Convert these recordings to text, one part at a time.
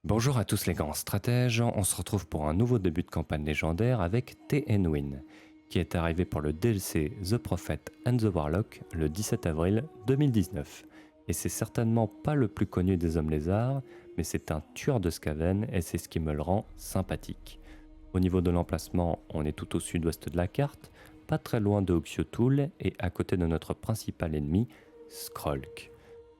Bonjour à tous les grands stratèges, on se retrouve pour un nouveau début de campagne légendaire avec TN-Win, qui est arrivé pour le DLC The Prophet and the Warlock le 17 avril 2019. Et c'est certainement pas le plus connu des hommes lézards, mais c'est un tueur de Skaven et c'est ce qui me le rend sympathique. Au niveau de l'emplacement, on est tout au sud-ouest de la carte, pas très loin de Uxkhyotul et à côté de notre principal ennemi, Skrolk.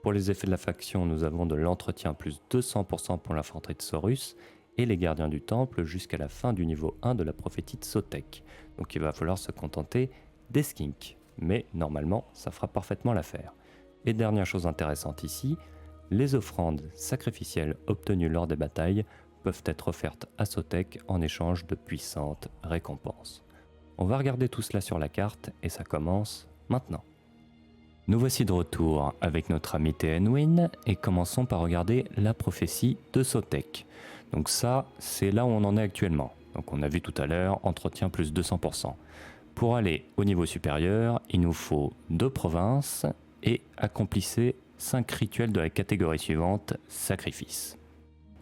Pour les effets de la faction, nous avons de l'entretien plus 200% pour l'infanterie de Saurus et les gardiens du temple jusqu'à la fin du niveau 1 de la prophétie de Sotek. Donc il va falloir se contenter des skinks, mais normalement ça fera parfaitement l'affaire. Et dernière chose intéressante ici, les offrandes sacrificielles obtenues lors des batailles peuvent être offertes à Sotek en échange de puissantes récompenses. On va regarder tout cela sur la carte et ça commence maintenant. Nous voici de retour avec notre ami TN-Win et commençons par regarder la prophétie de Sotek. Donc ça, c'est là où on en est actuellement. Donc on a vu tout à l'heure, entretien plus 200%. Pour aller au niveau supérieur, il nous faut 2 provinces et accomplissez 5 rituels de la catégorie suivante, sacrifice.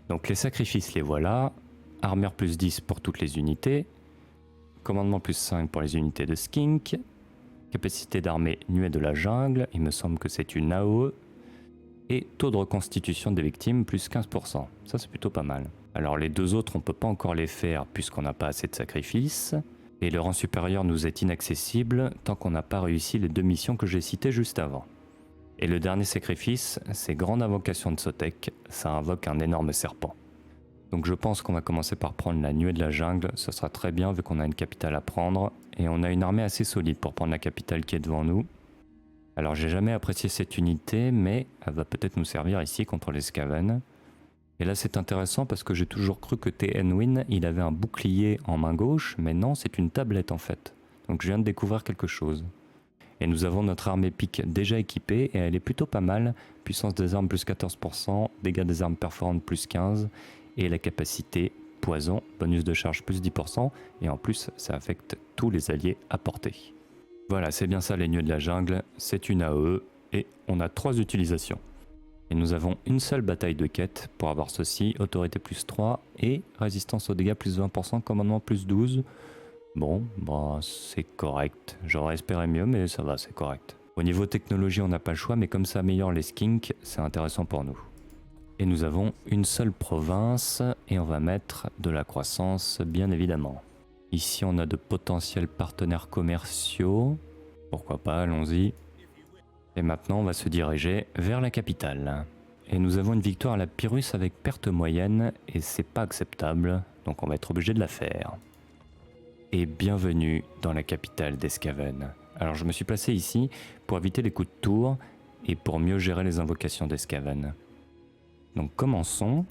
Donc les sacrifices, les voilà. Armure plus 10 pour toutes les unités. Commandement plus 5 pour les unités de skink. Capacité d'armée nuée de la jungle, il me semble que c'est une AOE. Et taux de reconstitution des victimes plus 15%. Ça c'est plutôt pas mal. Alors les deux autres on peut pas encore les faire puisqu'on n'a pas assez de sacrifices. Et le rang supérieur nous est inaccessible tant qu'on n'a pas réussi les 2 missions que j'ai citées juste avant. Et le dernier sacrifice, c'est Grande Invocation de Sotek, ça invoque un énorme serpent. Donc je pense qu'on va commencer par prendre la nuée de la jungle, ce sera très bien vu qu'on a une capitale à prendre, et on a une armée assez solide pour prendre la capitale qui est devant nous. Alors j'ai jamais apprécié cette unité, mais elle va peut-être nous servir ici contre les Skaven. Et là c'est intéressant parce que j'ai toujours cru que TN-Win, il avait un bouclier en main gauche, mais non, c'est une tablette en fait. Donc je viens de découvrir quelque chose. Et nous avons notre arme épique déjà équipée, et elle est plutôt pas mal. Puissance des armes plus 14%, dégâts des armes perforantes plus 15%, et la capacité poison, bonus de charge plus 10%, et en plus ça affecte tous les alliés à portée. Voilà, c'est bien ça les nuées de la jungle, c'est une AOE, et on a 3 utilisations. Et nous avons une seule bataille de quête pour avoir ceci, autorité plus 3, et résistance aux dégâts plus 20%, commandement plus 12. Bon, bah c'est correct, j'aurais espéré mieux, mais ça va, c'est correct. Au niveau technologie, on n'a pas le choix, mais comme ça améliore les skinks, c'est intéressant pour nous. Et nous avons une seule province et on va mettre de la croissance bien évidemment. Ici on a de potentiels partenaires commerciaux, pourquoi pas, allons-y. Et maintenant on va se diriger vers la capitale. Et nous avons une victoire à la Pyrrhus avec perte moyenne et c'est pas acceptable, donc on va être obligé de la faire. Et bienvenue dans la capitale des Skaven. Alors je me suis placé ici pour éviter les coups de tour et pour mieux gérer les invocations des Skaven. Donc commençons,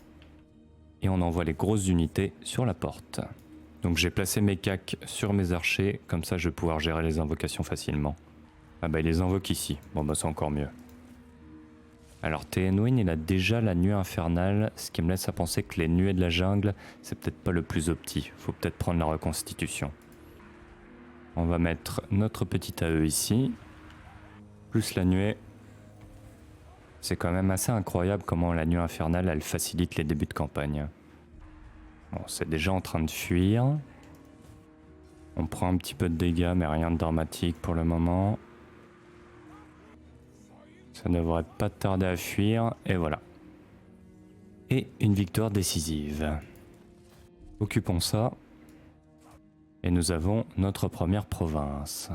et on envoie les grosses unités sur la porte. Donc j'ai placé mes cacs sur mes archers, comme ça je vais pouvoir gérer les invocations facilement. Ah bah il les invoque ici, bon bah c'est encore mieux. Alors TN-Win il a déjà la nuée infernale, ce qui me laisse à penser que les nuées de la jungle, c'est peut-être pas le plus opti, faut peut-être prendre la reconstitution. On va mettre notre petit AE ici, plus la nuée. C'est quand même assez incroyable comment la nuée infernale elle facilite les débuts de campagne. Bon, c'est déjà en train de fuir. On prend un petit peu de dégâts mais rien de dramatique pour le moment. Ça ne devrait pas tarder à fuir et voilà. Et une victoire décisive. Occupons ça. Et nous avons notre première province.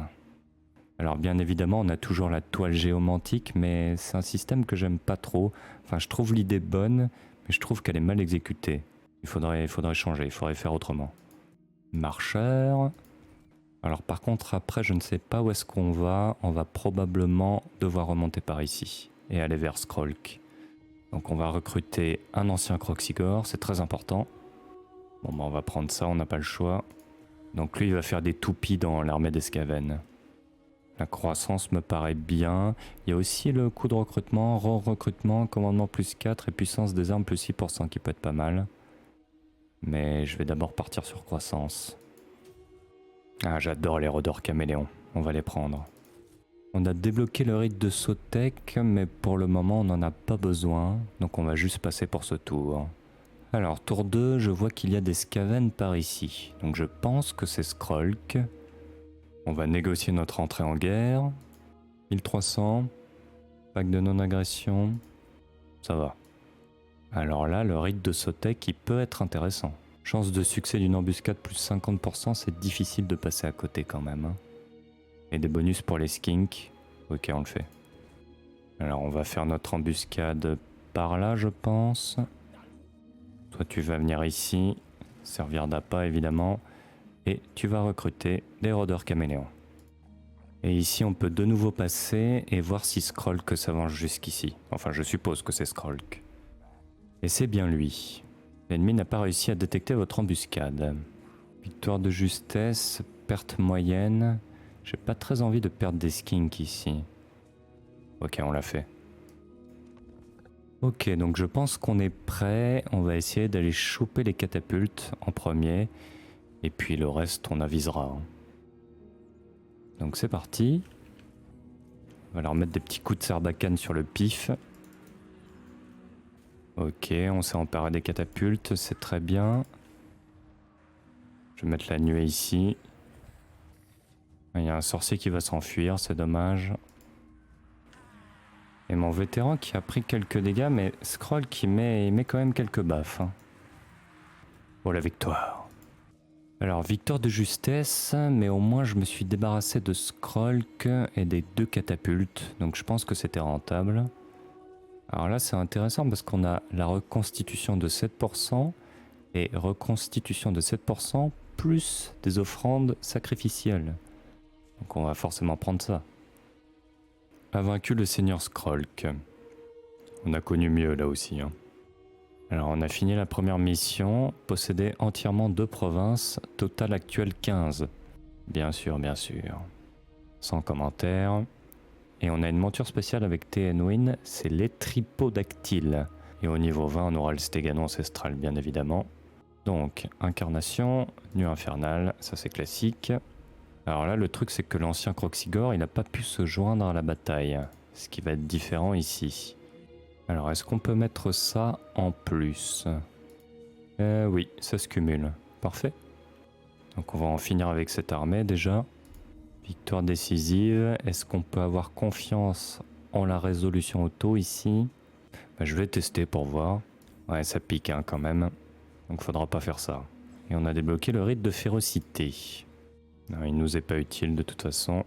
Alors bien évidemment on a toujours la toile géomantique mais c'est un système que j'aime pas trop. Enfin je trouve l'idée bonne mais je trouve qu'elle est mal exécutée. Il faudrait changer, il faudrait faire autrement. Marcheur. Alors par contre après je ne sais pas où est-ce qu'on va. On va probablement devoir remonter par ici et aller vers Skrolk. Donc on va recruter un ancien Kroxigor, c'est très important. Bon bah on va prendre ça, on n'a pas le choix. Donc lui il va faire des toupies dans l'armée des Skaven. La croissance me paraît bien. Il y a aussi le coût de recrutement, re-recrutement, commandement plus 4 et puissance des armes plus 6% qui peut être pas mal. Mais je vais d'abord partir sur croissance. Ah, j'adore les rôdeurs caméléons. On va les prendre. On a débloqué le rite de Sotek, mais pour le moment on n'en a pas besoin. Donc on va juste passer pour ce tour. Alors, tour 2, je vois qu'il y a des Skaven par ici. Donc je pense que c'est Skrolk. On va négocier notre entrée en guerre. 1300. Pacte de non-agression. Ça va. Alors là, le rite de Sotek, il peut être intéressant. Chance de succès d'une embuscade plus 50%, c'est difficile de passer à côté quand même. Hein. Et des bonus pour les skinks. Ok, on le fait. Alors on va faire notre embuscade par là, je pense. Toi, tu vas venir ici, servir d'appât évidemment. Et tu vas recruter des rôdeurs caméléons. Et ici, on peut de nouveau passer et voir si Skrolk s'avance jusqu'ici. Enfin, je suppose que c'est Skrolk. Et c'est bien lui. L'ennemi n'a pas réussi à détecter votre embuscade. Victoire de justesse, perte moyenne. J'ai pas très envie de perdre des skinks ici. Ok, on l'a fait. Ok, donc je pense qu'on est prêt. On va essayer d'aller choper les catapultes en premier. Et puis le reste, on avisera. Donc c'est parti. On va leur mettre des petits coups de sarbacane sur le pif. Ok, on s'est emparé des catapultes, c'est très bien. Je vais mettre la nuée ici. Il y a un sorcier qui va s'enfuir, c'est dommage. Et mon vétéran qui a pris quelques dégâts, mais Scroll qui met quand même quelques baffes. Hein. Pour la victoire. Alors, victoire de justesse, mais au moins je me suis débarrassé de Skrolk et des 2 catapultes, donc je pense que c'était rentable. Alors là, c'est intéressant parce qu'on a la reconstitution de 7% et reconstitution de 7% plus des offrandes sacrificielles. Donc on va forcément prendre ça. A vaincu le seigneur Skrolk. On a connu mieux là aussi. Hein. Alors on a fini la première mission, posséder entièrement 2 provinces, total actuel 15. Bien sûr, bien sûr. Sans commentaire. Et on a une monture spéciale avec TN-Win, c'est les tripodactyles. Et au niveau 20, on aura le stéganon ancestral, bien évidemment. Donc, incarnation, nuit infernale, ça c'est classique. Alors là, le truc, c'est que l'ancien Croxigore, il n'a pas pu se joindre à la bataille. Ce qui va être différent ici. Alors, est-ce qu'on peut mettre ça en plus? Oui, ça se cumule. Parfait. Donc, on va en finir avec cette armée déjà. Victoire décisive, est-ce qu'on peut avoir confiance en la résolution auto ici? Je vais tester pour voir. Ouais, ça pique hein, quand même. Donc faudra pas faire ça. Et on a débloqué le rite de férocité. Non, il nous est pas utile de toute façon.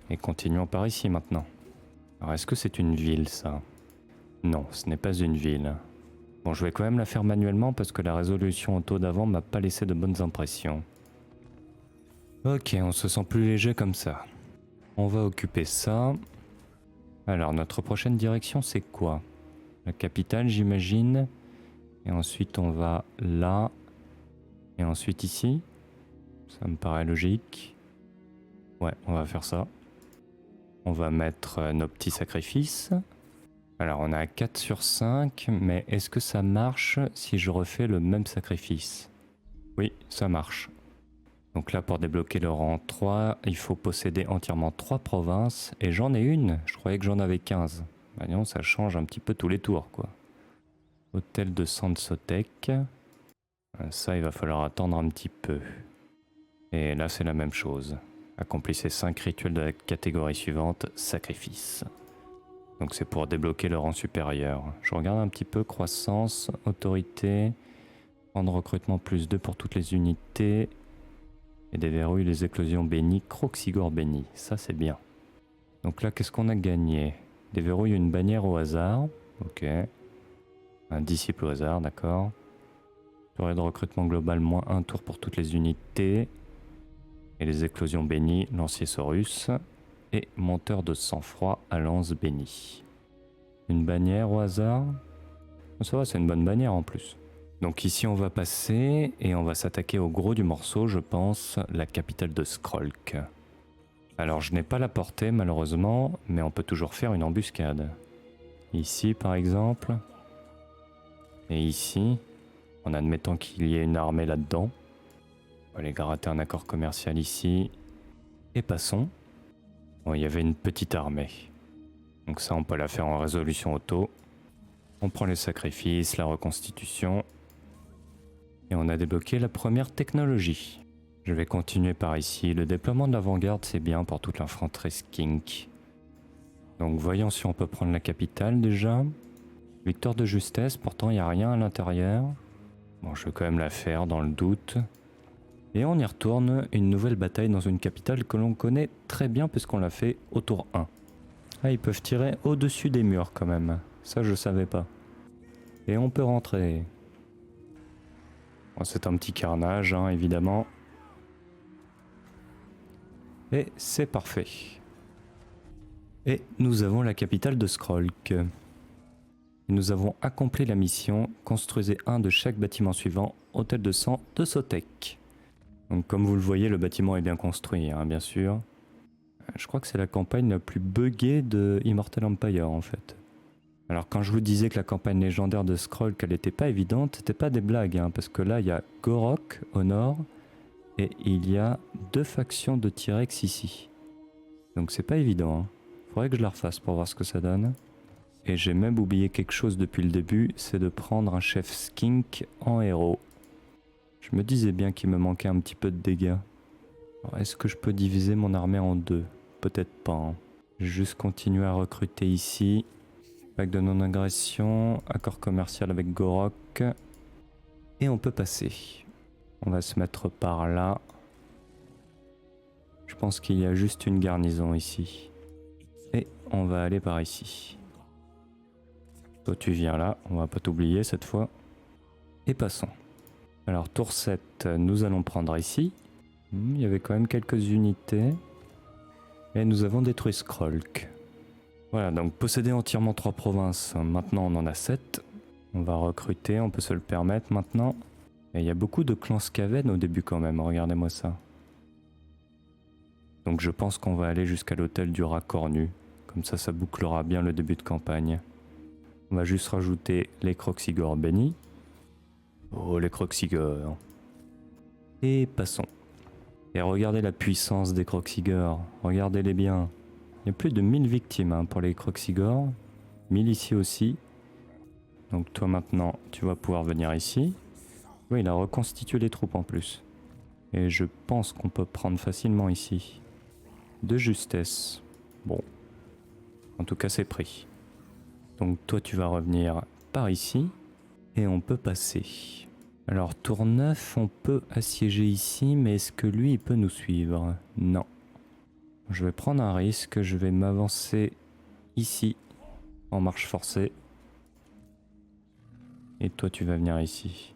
Et continuons par ici maintenant. Alors est-ce que c'est une ville ça? Non, ce n'est pas une ville. Bon, je vais quand même la faire manuellement parce que la résolution auto d'avant m'a pas laissé de bonnes impressions. Ok, on se sent plus léger comme ça. On va occuper ça. Alors, notre prochaine direction, c'est quoi? La capitale, j'imagine. Et ensuite, on va là. Et ensuite ici. Ça me paraît logique. Ouais, on va faire ça. On va mettre nos petits sacrifices. Alors, on a 4 sur 5. Mais est-ce que ça marche si je refais le même sacrifice? Oui, ça marche. Donc là, pour débloquer le rang 3, il faut posséder entièrement 3 provinces. Et j'en ai une, je croyais que j'en avais 15. Bah non, ça change un petit peu tous les tours, quoi. Hôtel de Sansotek. Ça, il va falloir attendre un petit peu. Et là, c'est la même chose. Accomplissez 5 rituels de la catégorie suivante, sacrifice. Donc c'est pour débloquer le rang supérieur. Je regarde un petit peu, croissance, autorité, rang de recrutement plus 2 pour toutes les unités... Et déverrouille les éclosions bénies, Croxigore béni, ça c'est bien. Donc là, qu'est-ce qu'on a gagné? Déverrouille une bannière au hasard, ok. Un disciple au hasard, d'accord. Durée de recrutement global, moins 1 tour pour toutes les unités. Et les éclosions bénies, lancier Saurus. Et monteur de sang-froid à lance bénie. Une bannière au hasard? Ça va, c'est une bonne bannière en plus. Donc ici on va passer et on va s'attaquer au gros du morceau, je pense, la capitale de Skrolk. Alors je n'ai pas la portée malheureusement, mais on peut toujours faire une embuscade. Ici par exemple. Et ici, en admettant qu'il y ait une armée là-dedans. On va aller gratter un accord commercial ici. Et passons. Bon, il y avait une petite armée. Donc ça on peut la faire en résolution auto. On prend les sacrifices, la reconstitution. Et on a débloqué la première technologie. Je vais continuer par ici. Le déploiement de l'avant-garde, c'est bien pour toute l'infanterie skink. Donc voyons si on peut prendre la capitale déjà. Victoire de justesse, pourtant il n'y a rien à l'intérieur. Bon, je vais quand même la faire dans le doute. Et on y retourne, une nouvelle bataille dans une capitale que l'on connaît très bien puisqu'on l'a fait au tour 1. Ah, ils peuvent tirer au-dessus des murs quand même. Ça, je savais pas. Et on peut rentrer. Bon, c'est un petit carnage, hein, évidemment. Et c'est parfait. Et nous avons la capitale de Skrolk. Nous avons accompli la mission. Construisez un de chaque bâtiment suivant. Hôtel de sang de Sotek. Donc comme vous le voyez, le bâtiment est bien construit, hein, bien sûr. Je crois que c'est la campagne la plus buggée de Immortal Empire en fait. Alors quand je vous disais que la campagne légendaire de Skrolk qu'elle n'était pas évidente, c'était pas des blagues, hein, parce que là il y a Gorok au nord et il y a 2 factions de T-Rex ici. Donc c'est pas évident, hein. Faudrait que je la refasse pour voir ce que ça donne. Et j'ai même oublié quelque chose depuis le début, c'est de prendre un chef skink en héros. Je me disais bien qu'il me manquait un petit peu de dégâts. Est-ce que je peux diviser mon armée en 2? Peut-être pas. Hein. Je vais juste continuer à recruter ici. Vague de non-agression, accord commercial avec Gorok. Et on peut passer. On va se mettre par là. Je pense qu'il y a juste une garnison ici. Et on va aller par ici. Toi tu viens là, on va pas t'oublier cette fois. Et passons. Alors tour 7, nous allons prendre ici. Il y avait quand même quelques unités. Et nous avons détruit Skrolk. Voilà, donc posséder entièrement 3 provinces. Maintenant on en a 7. On va recruter, on peut se le permettre maintenant. Et il y a beaucoup de clans Skaven au début quand même, regardez-moi ça. Donc je pense qu'on va aller jusqu'à l'hôtel du rat cornu. Comme ça, ça bouclera bien le début de campagne. On va juste rajouter les Kroxigor bénis. Oh, les Kroxigor. Et passons. Et regardez la puissance des Kroxigor. Regardez-les bien. Il y a plus de 1000 victimes hein, pour les Kroxigor. 1000 ici aussi. Donc toi maintenant, tu vas pouvoir venir ici. Oui, il a reconstitué les troupes en plus. Et je pense qu'on peut prendre facilement ici. De justesse. Bon. En tout cas, c'est pris. Donc toi, tu vas revenir par ici. Et on peut passer. Alors, tour 9, on peut assiéger ici, mais est-ce que lui, il peut nous suivre? Non. Je vais prendre un risque, je vais m'avancer ici, en marche forcée. Et toi, tu vas venir ici.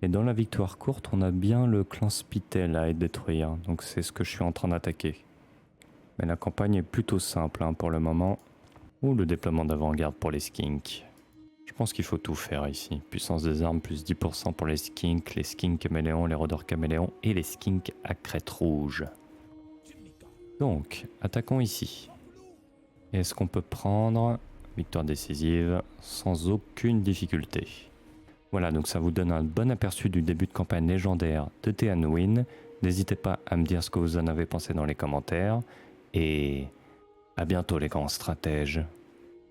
Et dans la victoire courte, on a bien le clan Spitel à détruire, donc c'est ce que je suis en train d'attaquer. Mais la campagne est plutôt simple hein, pour le moment. Ou le déploiement d'avant-garde pour les skinks. Je pense qu'il faut tout faire ici. Puissance des armes plus 10% pour les skinks caméléons, les rôdeurs caméléons et les skinks à crête rouge. Donc, attaquons ici. Est-ce qu'on peut prendre victoire décisive sans aucune difficulté? Voilà, donc ça vous donne un bon aperçu du début de campagne légendaire de Te Anduin. N'hésitez pas à me dire ce que vous en avez pensé dans les commentaires. Et à bientôt les grands stratèges.